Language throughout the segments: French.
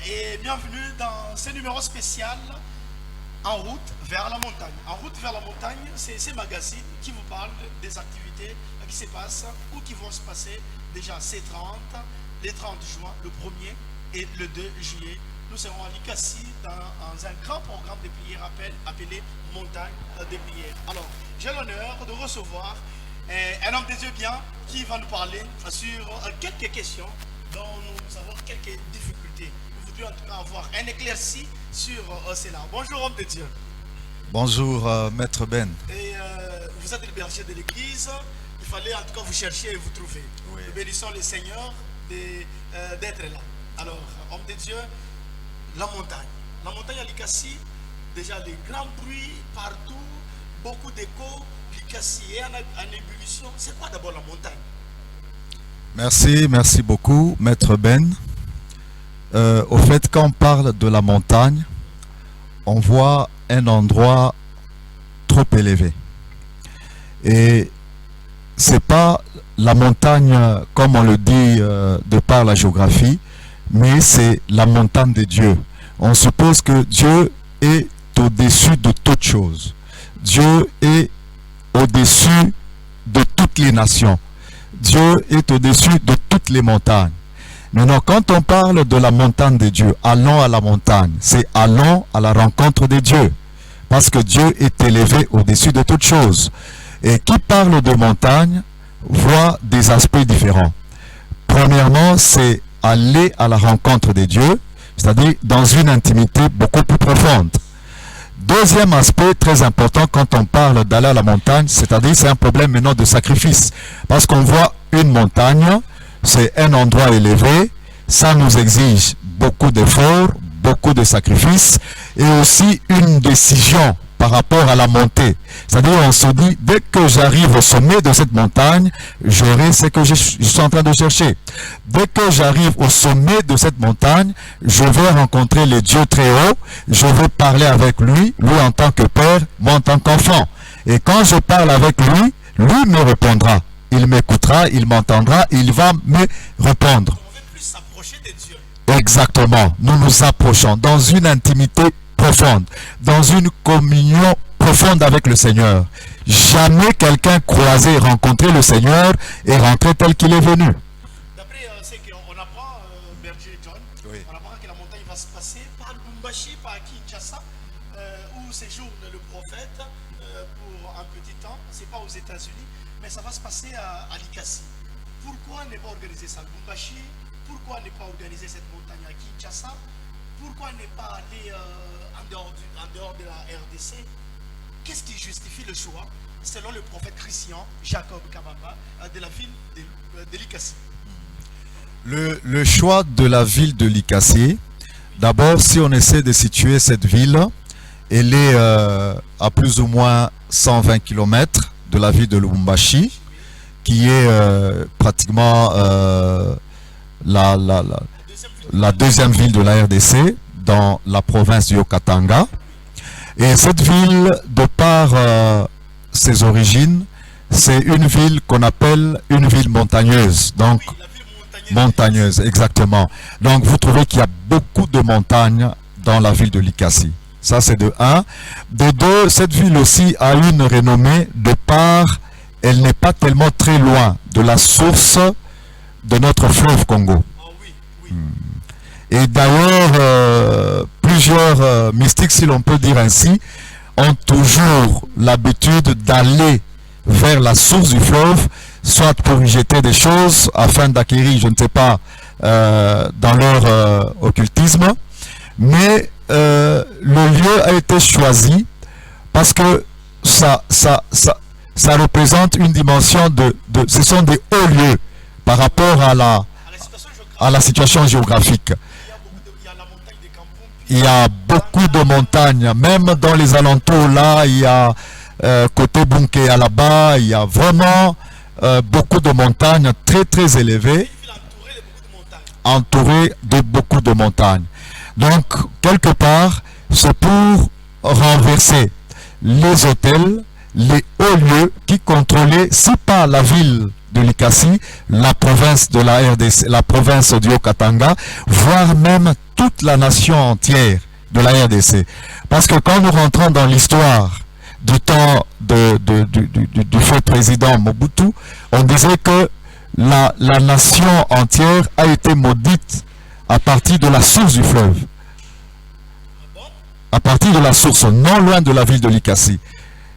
et bienvenue dans ce numéro spécial En route vers la montagne. En route vers la montagne, c'est ces magazines qui vous parlent des activités qui se passent ou qui vont se passer déjà C30, les 30 juin, le 1er et le 2 juillet. Nous serons à Likasi dans un grand programme de prières appelé Montagne des prières. Alors, j'ai l'honneur de recevoir un homme de Dieu bien qui va nous parler sur quelques questions dont nous avons quelques difficultés. Nous voudrions en tout cas avoir un éclairci sur cela. Bonjour homme de Dieu. Bonjour Maître Ben. Et vous êtes le berger de l'église. Il fallait en tout cas vous chercher et vous trouver. Oui. Nous bénissons le Seigneur d'être là. Alors, homme de Dieu, la montagne. La montagne à Likasi, déjà les grands bruits partout, beaucoup d'échos. Likasi est en ébullition. C'est quoi d'abord la montagne? Merci beaucoup Maître Ben. Au fait, quand on parle de la montagne, on voit un endroit trop élevé. Et c'est pas la montagne comme on le dit de par la géographie, mais c'est la montagne de Dieu. On suppose que Dieu est au-dessus de toutes choses. Dieu est au-dessus de toutes les nations. Dieu est au-dessus de toutes les montagnes. Maintenant, quand on parle de la montagne de Dieu, allons à la montagne, c'est allons à la rencontre de Dieu. Parce que Dieu est élevé au-dessus de toutes choses. Et qui parle de montagne voit des aspects différents. Premièrement, c'est aller à la rencontre de Dieu, c'est-à-dire dans une intimité beaucoup plus profonde. Deuxième aspect très important quand on parle d'aller à la montagne, c'est-à-dire c'est un problème maintenant de sacrifice. Parce qu'on voit une montagne, c'est un endroit élevé, ça nous exige beaucoup d'efforts, beaucoup de sacrifices et aussi une décision par rapport à la montée. C'est-à-dire on se dit, dès que j'arrive au sommet de cette montagne, j'aurai ce que je suis en train de chercher. Dès que j'arrive au sommet de cette montagne, je vais rencontrer le Dieu très haut, je vais parler avec lui, lui en tant que père, moi en tant qu'enfant. Et quand je parle avec lui, lui me répondra. Il m'écoutera, il m'entendra, il va me répondre. On veut plus s'approcher de Dieu. Exactement. Nous nous approchons dans une intimité profonde, dans une communion profonde avec le Seigneur. Jamais quelqu'un croisé rencontrer le Seigneur et rentrer tel qu'il est venu. D'après ce qu'on apprend, Berger John, oui. On apprend que la montagne va se passer par Lubumbashi, par Kinshasa, où séjourne le prophète pour un petit temps. C'est pas aux États-Unis, mais ça va se passer à Likasi. Pourquoi ne pas organiser ça à Lubumbashi? Pourquoi ne pas organiser cette montagne à Kinshasa? Pourquoi ne pas aller en dehors de la RDC? Qu'est-ce qui justifie le choix, selon le prophète Christian Jacob Kabamba, de la ville de Likasi? Le choix de la ville de Likasi, d'abord, si on essaie de situer cette ville, elle est à plus ou moins 120 km de la ville de Lubumbashi, qui est pratiquement la deuxième ville de la RDC dans la province du Haut-Katanga. Et cette ville, de par ses origines, c'est une ville qu'on appelle une ville montagneuse. Donc, oui, montagneuse, exactement. Donc, vous trouvez qu'il y a beaucoup de montagnes dans la ville de Likasi. Ça, c'est de un. De deux, cette ville aussi a une renommée de par, elle n'est pas tellement très loin de la source de notre fleuve Congo. Et d'ailleurs, plusieurs mystiques, si l'on peut dire ainsi, ont toujours l'habitude d'aller vers la source du fleuve, soit pour y jeter des choses, afin d'acquérir, je ne sais pas, dans leur occultisme. Mais le lieu a été choisi parce que ça représente une dimension ce sont des hauts lieux par rapport à la situation géographique. Il y a beaucoup de montagnes, même dans les alentours là, il y a côté Bunké à là-bas, il y a vraiment beaucoup de montagnes très élevées, entourées de beaucoup de montagnes. Donc, quelque part, c'est pour renverser les hôtels, les hauts lieux qui contrôlaient, si pas la ville de l'Ikasi, la province de la RDC, la province du Haut-Katanga, voire même toute la nation entière de la RDC. Parce que quand nous rentrons dans l'histoire du temps du feu président Mobutu, on disait que la nation entière a été maudite à partir de la source du fleuve. À partir de la source, non loin de la ville de l'Ikasi.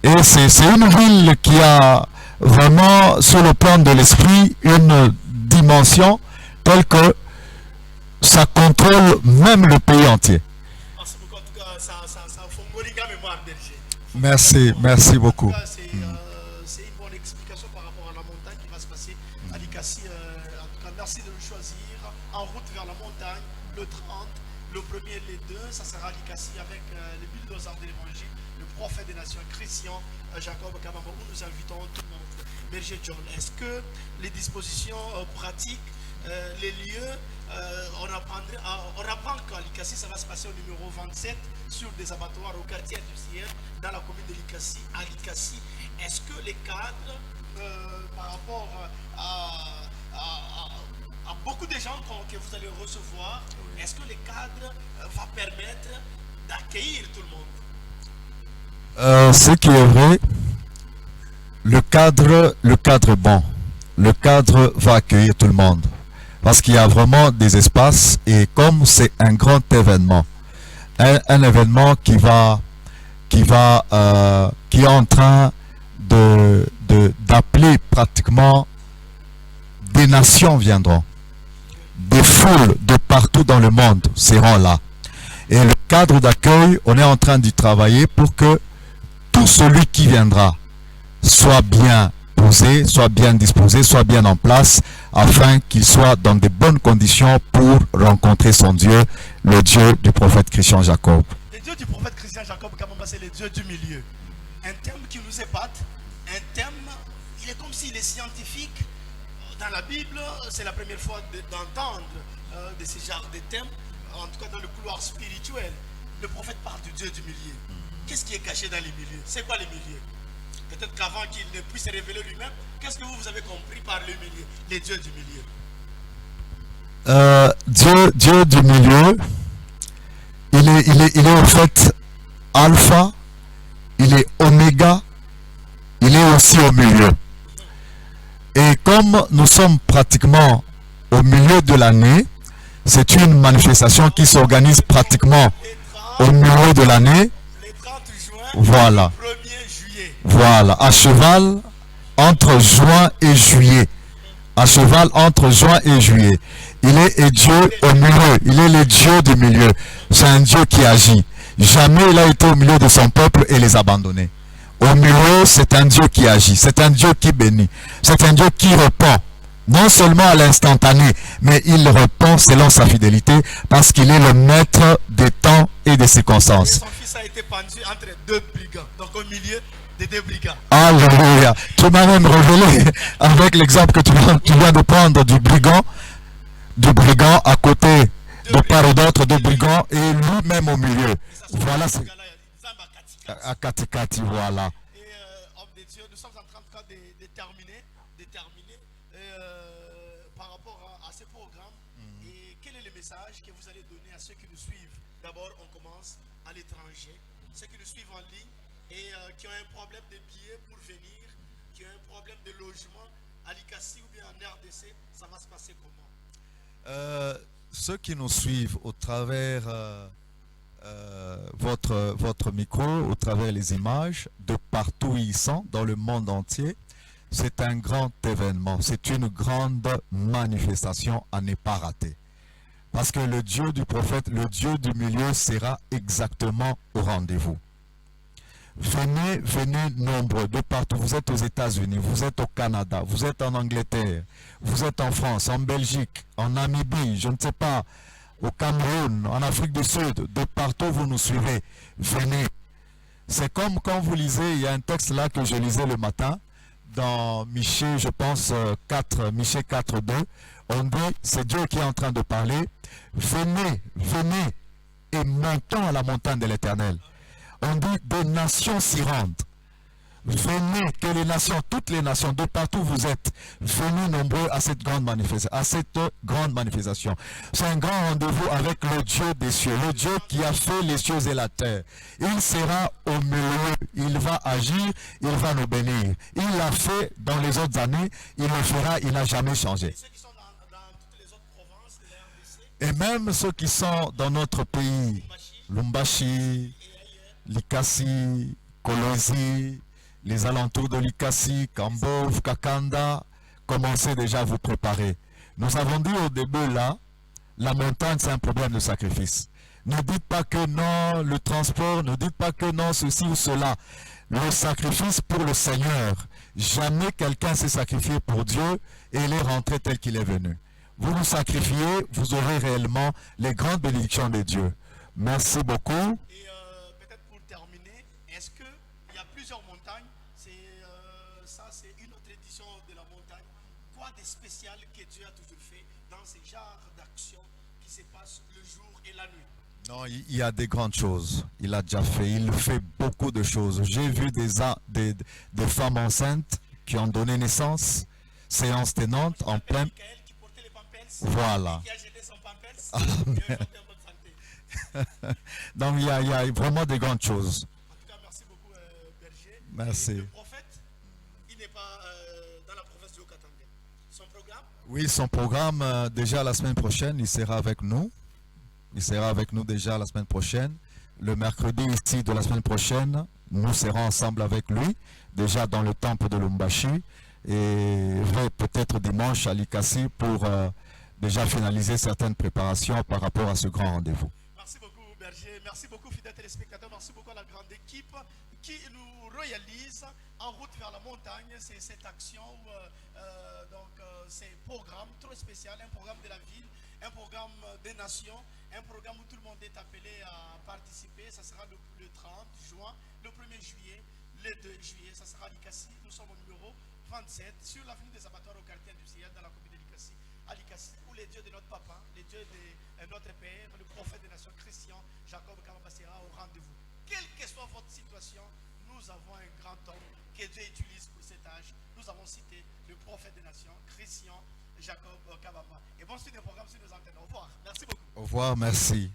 Et c'est une ville qui a vraiment, sur le plan de l'esprit, une dimension telle que ça contrôle même le pays entier. Merci beaucoup. C'est une bonne explication par rapport à la montagne qui va se passer à l'Ikasi. En tout cas, merci de le choisir. En route vers la montagne, le 30, le 1er et le 2, ça sera à l'Ikasi avec les bulldozers de l'évangile, le prophète des nations, Christian, Jacob Kamamba, où nous invitons tout le monde. Berger John, est-ce que les dispositions pratiques, les lieux, on apprend qu'à l'Ikasi, ça va se passer au numéro 27 sur des abattoirs au quartier industriel dans la commune de l'Ikasi, à l'Ikasi. Est-ce que les cadres, par rapport à beaucoup de gens que vous allez recevoir, est-ce que les cadres vont permettre d'accueillir tout le monde? Ce qui est vrai, le cadre est bon. Le cadre va accueillir tout le monde. Parce qu'il y a vraiment des espaces et comme c'est un grand événement, un événement qui est en train d'appeler pratiquement des nations viendront. Des foules de partout dans le monde seront là. Et le cadre d'accueil, on est en train d'y travailler pour que tout celui qui viendra soit bien posé, soit bien disposé, soit bien en place, afin qu'il soit dans de bonnes conditions pour rencontrer son Dieu, le Dieu du prophète Christian Jacob. Le Dieu du prophète Christian Jacob, c'est le Dieu du milieu. Un thème qui nous épate, un thème, il est comme s'il est scientifique. Dans la Bible, c'est la première fois d'entendre de ce genre de thème, en tout cas dans le couloir spirituel. Le prophète parle du Dieu du milieu. Qu'est-ce qui est caché dans les milieux? C'est quoi les milieux? Peut-être qu'avant qu'il ne puisse se révéler lui-même, qu'est-ce que vous avez compris par le milieu, les dieux du milieu? Dieu du milieu, il est en fait alpha, il est oméga, il est aussi au milieu. Et comme nous sommes pratiquement au milieu de l'année, c'est une manifestation qui s'organise pratiquement au milieu de l'année. Voilà. Voilà, à cheval entre juin et juillet. À cheval entre juin et juillet. Il est Dieu au milieu. Il est le Dieu du milieu. C'est un Dieu qui agit. Jamais il a été au milieu de son peuple et les abandonner. Au milieu, c'est un Dieu qui agit. C'est un Dieu qui bénit. C'est un Dieu qui répond. Non seulement à l'instantané, mais il répond selon sa fidélité parce qu'il est le maître des temps et des circonstances. Et son fils a été pendu entre deux brigands. Donc au milieu des deux brigands. Alléluia. Tu m'as même révélé avec l'exemple que tu viens de prendre du brigand à côté de part et d'autre de brigands et lui-même au milieu. Voilà, c'est à Katikati, voilà. Et homme de Dieu, nous sommes en train de terminer par rapport à ce programme. Et quel est le message que vous allez donner à ceux qui nous suivent? D'abord, on commence à l'étranger, ceux qui nous suivent en ligne et qui ont un problème de billets pour venir, qui ont un problème de logement à l'Ikasi ou bien en RDC, ça va se passer comment? Ceux qui nous suivent au travers votre micro, au travers les images, de partout où ils sont, dans le monde entier, c'est un grand événement, c'est une grande manifestation à ne pas rater. Parce que le Dieu du prophète, le Dieu du milieu sera exactement au rendez-vous. Venez nombreux de partout. Vous êtes aux États-Unis, vous êtes au Canada, vous êtes en Angleterre, vous êtes en France, en Belgique, en Namibie, je ne sais pas, au Cameroun, en Afrique du Sud, de partout vous nous suivez. Venez. C'est comme quand vous lisez, il y a un texte là que je lisais le matin, dans Michée, je pense, Michée 4.2, on dit, c'est Dieu qui est en train de parler, venez et montons à la montagne de l'Éternel. On dit, des nations s'y rendent. venez, que les nations, toutes les nations, de partout où vous êtes, venez nombreux à cette grande manifestation. C'est un grand rendez-vous avec le Dieu des cieux, le Dieu qui a fait les cieux et la terre. Il sera au milieu, il va agir, il va nous bénir. Il l'a fait dans les autres années, il le fera, il n'a jamais changé. Ceux qui sont dans toutes les autres provinces de la RDC, Et même ceux qui sont dans notre pays, Lumbashi, Likasi, Kolwezi, les alentours de Likasi, Kambov, Kakanda, commencez déjà à vous préparer. Nous avons dit au début là, la montagne c'est un problème de sacrifice. Ne dites pas que non, le transport, ne dites pas que non, ceci ou cela. Le sacrifice pour le Seigneur. Jamais quelqu'un s'est sacrifié pour Dieu et il est rentré tel qu'il est venu. Vous vous sacrifiez, vous aurez réellement les grandes bénédictions de Dieu. Merci beaucoup. et peut-être pour terminer, est-ce qu'il y a plusieurs montagnes? Ça, c'est une autre édition de la montagne. Quoi de spécial que Dieu a toujours fait dans ces genres d'actions qui se passent le jour et la nuit? Non, il y a des grandes choses. Il a déjà fait. Il fait beaucoup de choses. J'ai vu des femmes enceintes qui ont donné naissance, séance tenante en plein. Michael qui portait les pampers, Voilà. qui a jeté son pampers, et aujourd'hui est en bonne santé. Donc il y a vraiment des grandes choses. En tout cas, merci beaucoup, Berger. Merci. Et le prophète, il n'est pas dans la province du Haut-Katanga. Son programme? Oui, son programme, déjà la semaine prochaine, il sera avec nous. Il sera avec nous déjà la semaine prochaine. Le mercredi ici de la semaine prochaine, nous serons ensemble avec lui, déjà dans le temple de Lumbashi. Et peut-être dimanche à Likasi pour déjà finaliser certaines préparations par rapport à ce grand rendez-vous. Merci beaucoup, Berger. Merci beaucoup, fidèles téléspectateurs. Merci beaucoup à la grande équipe qui nous réalise en route vers la montagne. C'est cette action, c'est un programme trop spécial, un programme de la ville, un programme des nations, un programme où tout le monde est appelé à participer. Ça sera le 30 juin, le 1er juillet, le 2 juillet. Ça sera à Likasi. Nous sommes au numéro 27 sur l'avenue des abattoirs au quartier industriel dans la commune de Likasi. À Likasi, où les dieux de notre papa, les dieux de notre père, le prophète des nations Christian, Jacob Kabamba sera au rendez-vous. Quelle que soit votre situation, nous avons un grand homme que Dieu utilise pour cet âge. Nous avons cité le prophète des nations, Christian, Jacob Kabamba. Et bon, c'est un programme sur nos antennes. Au revoir. Merci beaucoup. Au revoir, merci.